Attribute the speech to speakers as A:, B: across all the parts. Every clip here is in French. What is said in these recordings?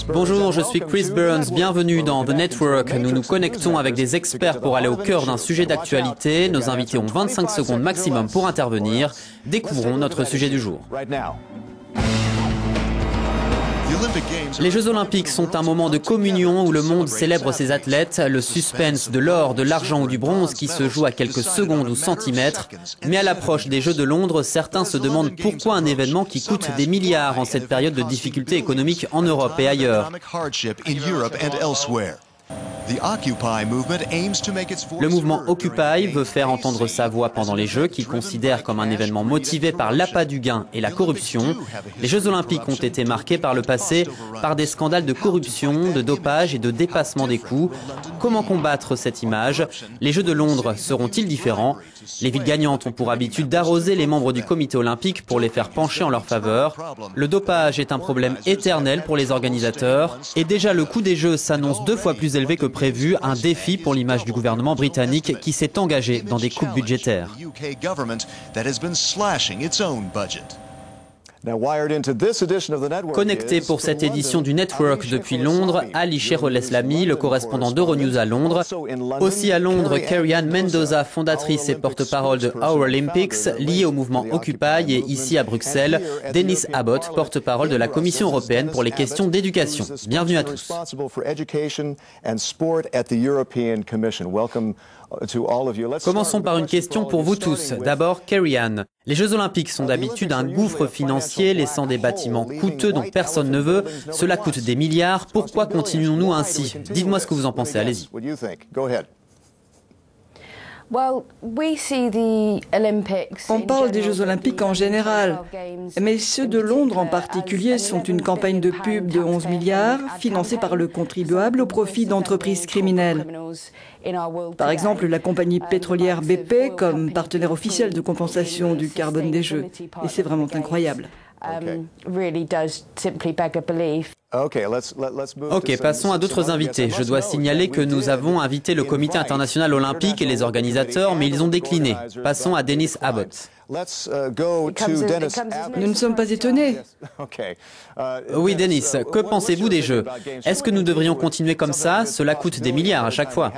A: Bonjour, je suis Chris Burns, bienvenue dans The Network. Nous nous connectons avec des experts pour aller au cœur d'un sujet d'actualité. Nos invités ont 25 secondes maximum pour intervenir. Découvrons notre sujet du jour. Les Jeux Olympiques sont un moment de communion où le monde célèbre ses athlètes, le suspense de l'or, de l'argent ou du bronze qui se joue à quelques secondes ou centimètres. Mais à l'approche des Jeux de Londres, certains se demandent pourquoi un événement qui coûte des milliards en cette période de difficultés économiques en Europe et ailleurs. Le mouvement Occupy veut faire entendre sa voix pendant les Jeux, qu'il considère comme un événement motivé par l'appât du gain et la corruption. Les Jeux Olympiques ont été marqués par le passé par des scandales de corruption, de dopage et de dépassement des coûts. Comment combattre cette image? Les Jeux de Londres seront-ils différents? Les villes gagnantes ont pour habitude d'arroser les membres du comité olympique pour les faire pencher en leur faveur. Le dopage est un problème éternel pour les organisateurs. Et déjà le coût des Jeux s'annonce 2 fois plus élevé que prévu, un défi pour l'image du gouvernement britannique qui s'est engagé dans des coupes budgétaires. Connecté pour cette édition du Network depuis Londres, Ali Cheroleslami, le correspondant d'Euronews à Londres. Aussi à Londres, Kerry-Anne Mendoza, fondatrice et porte-parole de Our Olympics, liée au mouvement Occupy, et ici à Bruxelles, Denis Abbott, porte-parole de la Commission européenne pour les questions d'éducation. Bienvenue à tous. Commençons par une question pour vous tous. D'abord, Kerry-Anne. Les Jeux Olympiques sont d'habitude un gouffre financier, laissant des bâtiments coûteux dont personne ne veut. Cela coûte des milliards. Pourquoi continuons-nous ainsi? Dites-moi ce que vous en pensez, allez-y.
B: On parle des Jeux Olympiques en général, mais ceux de Londres en particulier sont une campagne de pub de 11 milliards financée par le contribuable au profit d'entreprises criminelles. Par exemple, la compagnie pétrolière BP comme partenaire officiel de compensation du carbone des Jeux. Et c'est vraiment incroyable.
A: Ok, passons à d'autres invités. Je dois signaler que nous avons invité le Comité international olympique et les organisateurs, mais ils ont décliné. Passons à Denis Abbott.
B: Nous ne sommes pas étonnés.
A: Oui, Denis, que pensez-vous des Jeux? Est-ce que nous devrions continuer comme ça? Cela coûte des milliards à chaque fois.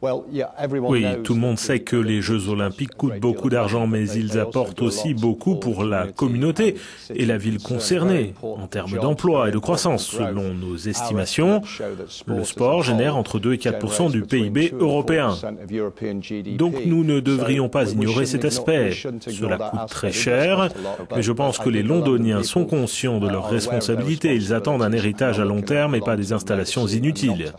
C: Oui, tout le monde sait que les Jeux Olympiques coûtent beaucoup d'argent, mais ils apportent aussi beaucoup pour la communauté et la ville concernée, en termes d'emploi et de croissance. Selon nos estimations, le sport génère entre 2 et 4% du PIB européen. Donc nous ne devrions pas ignorer cet aspect. Cela coûte très cher, mais je pense que les Londoniens sont conscients de leurs responsabilités. Ils attendent un héritage à long terme et pas des installations inutiles.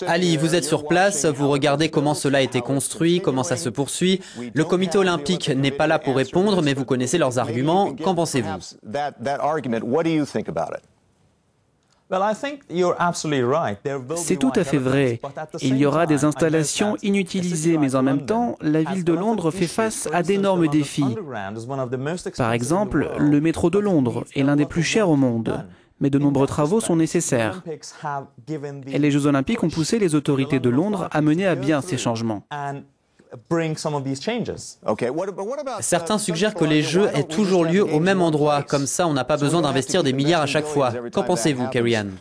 A: Ali, vous êtes sur place, vous regardez comment cela a été construit, comment ça se poursuit. Le comité olympique n'est pas là pour répondre, mais vous connaissez leurs arguments. Qu'en pensez-vous?
D: C'est tout à fait vrai. Il y aura des installations inutilisées, mais en même temps, la ville de Londres fait face à d'énormes défis. Par exemple, le métro de Londres est l'un des plus chers au monde. Mais de nombreux travaux sont nécessaires. Et les Jeux Olympiques ont poussé les autorités de Londres à mener à bien ces changements.
A: Certains suggèrent que les Jeux aient toujours lieu au même endroit. Comme ça, on n'a pas besoin d'investir des milliards à chaque fois. Qu'en pensez-vous, Kerry-Anne?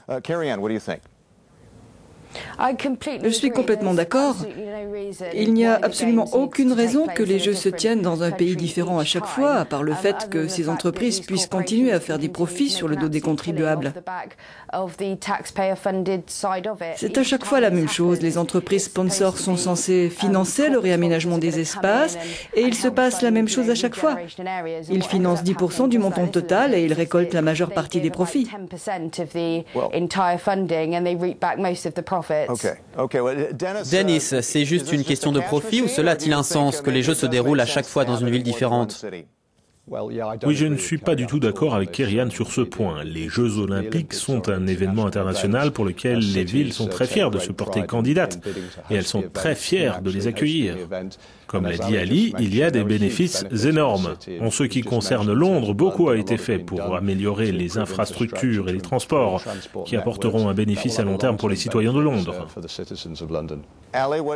B: Je suis complètement d'accord. Il n'y a absolument aucune raison que les Jeux se tiennent dans un pays différent à chaque fois, à part le fait que ces entreprises puissent continuer à faire des profits sur le dos des contribuables. C'est à chaque fois la même chose. Les entreprises sponsors sont censées financer le réaménagement des espaces et il se passe la même chose à chaque fois. Ils financent 10% du montant total et ils récoltent la majeure partie des profits.
A: Denis, c'est juste une question de profit ou cela a-t-il un sens que les Jeux se déroulent à chaque fois dans une ville différente?
C: Oui, je ne suis pas du tout d'accord avec Kerry-Anne sur ce point. Les Jeux Olympiques sont un événement international pour lequel les villes sont très fières de se porter candidates et elles sont très fières de les accueillir. Comme l'a dit Ali, il y a des bénéfices énormes. En ce qui concerne Londres, beaucoup a été fait pour améliorer les infrastructures et les transports qui apporteront un bénéfice à long terme pour les citoyens de Londres.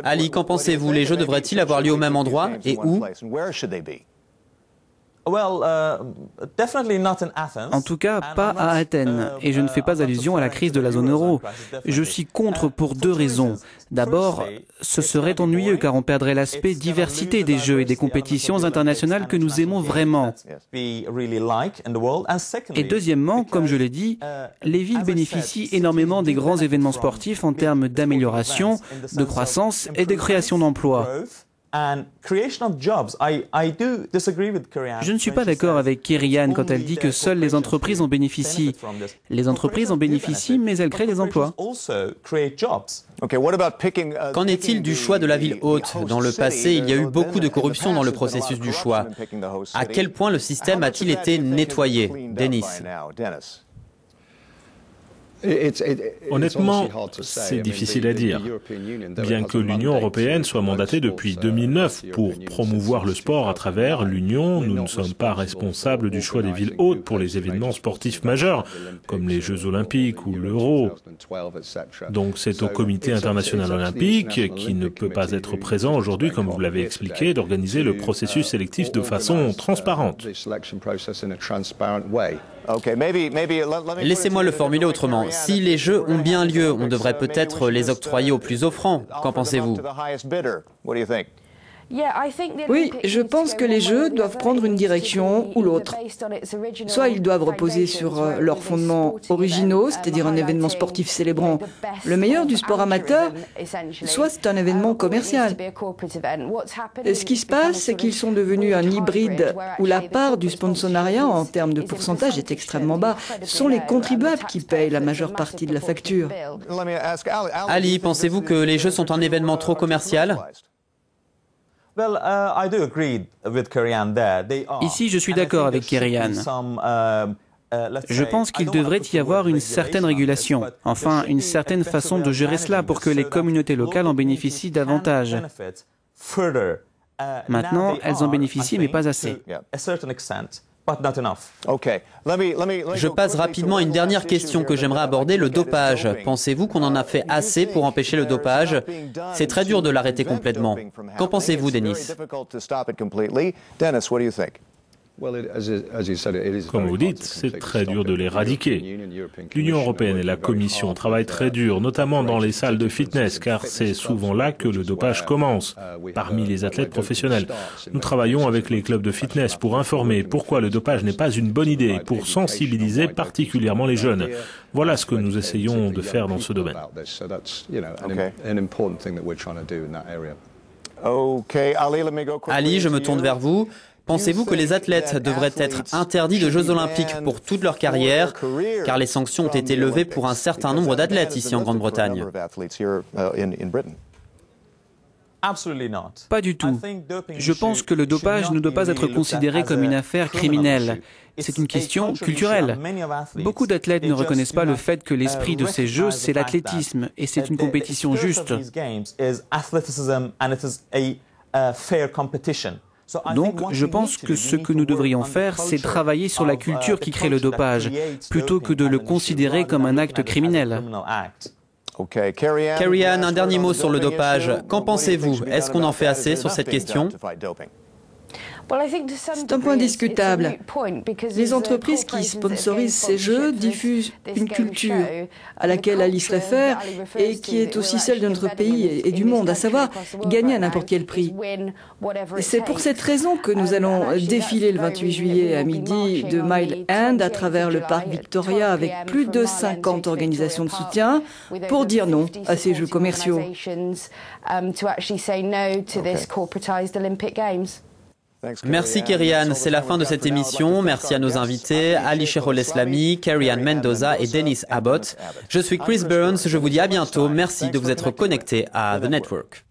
A: Ali, qu'en pensez-vous? Les Jeux devraient-ils avoir lieu au même endroit et où?
D: En tout cas, pas à Athènes, et je ne fais pas allusion à la crise de la zone euro. Je suis contre pour deux raisons. D'abord, ce serait ennuyeux car on perdrait l'aspect diversité des jeux et des compétitions internationales que nous aimons vraiment. Et deuxièmement, comme je l'ai dit, les villes bénéficient énormément des grands événements sportifs en termes d'amélioration, de croissance et de création d'emplois. Je ne suis pas d'accord avec Kerry-Anne quand elle dit que seules les entreprises en bénéficient. Les entreprises en bénéficient, mais elles créent des emplois.
A: Qu'en est-il du choix de la ville hôte? Dans le passé, il y a eu beaucoup de corruption dans le processus du choix. À quel point le système a-t-il été nettoyé? Denis.
C: Honnêtement, c'est difficile à dire. Bien que l'Union européenne soit mandatée depuis 2009 pour promouvoir le sport à travers l'Union, nous ne sommes pas responsables du choix des villes hôtes pour les événements sportifs majeurs, comme les Jeux olympiques ou l'Euro. Donc c'est au Comité international olympique, qui ne peut pas être présent aujourd'hui, comme vous l'avez expliqué, d'organiser le processus sélectif de façon transparente.
A: Laissez-moi le formuler autrement. Si les Jeux ont bien lieu, on devrait peut-être les octroyer aux plus offrants. Qu'en pensez-vous?
B: Oui, je pense que les Jeux doivent prendre une direction ou l'autre. Soit ils doivent reposer sur leurs fondements originaux, c'est-à-dire un événement sportif célébrant le meilleur du sport amateur, soit c'est un événement commercial. Ce qui se passe, c'est qu'ils sont devenus un hybride où la part du sponsorat en termes de pourcentage est extrêmement bas. Ce sont les contribuables qui payent la majeure partie de la facture.
A: Ali, pensez-vous que les Jeux sont un événement trop commercial?
D: Ici, je suis d'accord avec Kerry-Anne. Je pense qu'il devrait y avoir une certaine régulation, enfin une certaine façon de gérer cela pour que les communautés locales en bénéficient davantage. Maintenant, elles en bénéficient, mais pas assez.
A: Je passe rapidement à une dernière question que j'aimerais aborder, le dopage. Pensez-vous qu'on en a fait assez pour empêcher le dopage? C'est très dur de l'arrêter complètement. Qu'en pensez-vous, Denis?
C: Comme vous dites, c'est très dur de l'éradiquer. L'Union européenne et la Commission travaillent très dur, notamment dans les salles de fitness, car c'est souvent là que le dopage commence, parmi les athlètes professionnels. Nous travaillons avec les clubs de fitness pour informer pourquoi le dopage n'est pas une bonne idée, pour sensibiliser particulièrement les jeunes. Voilà ce que nous essayons de faire dans ce domaine.
A: Ali, je me tourne vers vous. Pensez-vous que les athlètes devraient être interdits de Jeux olympiques pour toute leur carrière, car les sanctions ont été levées pour un certain nombre d'athlètes ici en Grande-Bretagne?
D: Pas du tout. Je pense que le dopage ne doit pas être considéré comme une affaire criminelle. C'est une question culturelle. Beaucoup d'athlètes ne reconnaissent pas le fait que l'esprit de ces Jeux, c'est l'athlétisme, et c'est une compétition juste. Donc, je pense que ce que nous devrions faire, c'est travailler sur la culture qui crée le dopage, plutôt que de le considérer comme un acte criminel.
A: Kerry-Anne, un dernier mot sur le dopage. Qu'en pensez-vous? Est-ce qu'on en fait assez sur cette question?
B: C'est un point discutable. Les entreprises qui sponsorisent ces jeux diffusent une culture à laquelle Alice réfère et qui est aussi celle de notre pays et du monde, à savoir gagner à n'importe quel prix. C'est pour cette raison que nous allons défiler le 28 juillet à midi de Mile End à travers le parc Victoria avec plus de 50 organisations de soutien pour dire non à ces jeux commerciaux.
A: Merci Kerry-Anne, c'est la fin de cette émission. Merci à nos invités, Ali Cheikh-Oleslami, Kerry-Anne Mendoza et Denis Abbott. Je suis Chris Burns, je vous dis à bientôt. Merci de vous être connectés à The Network.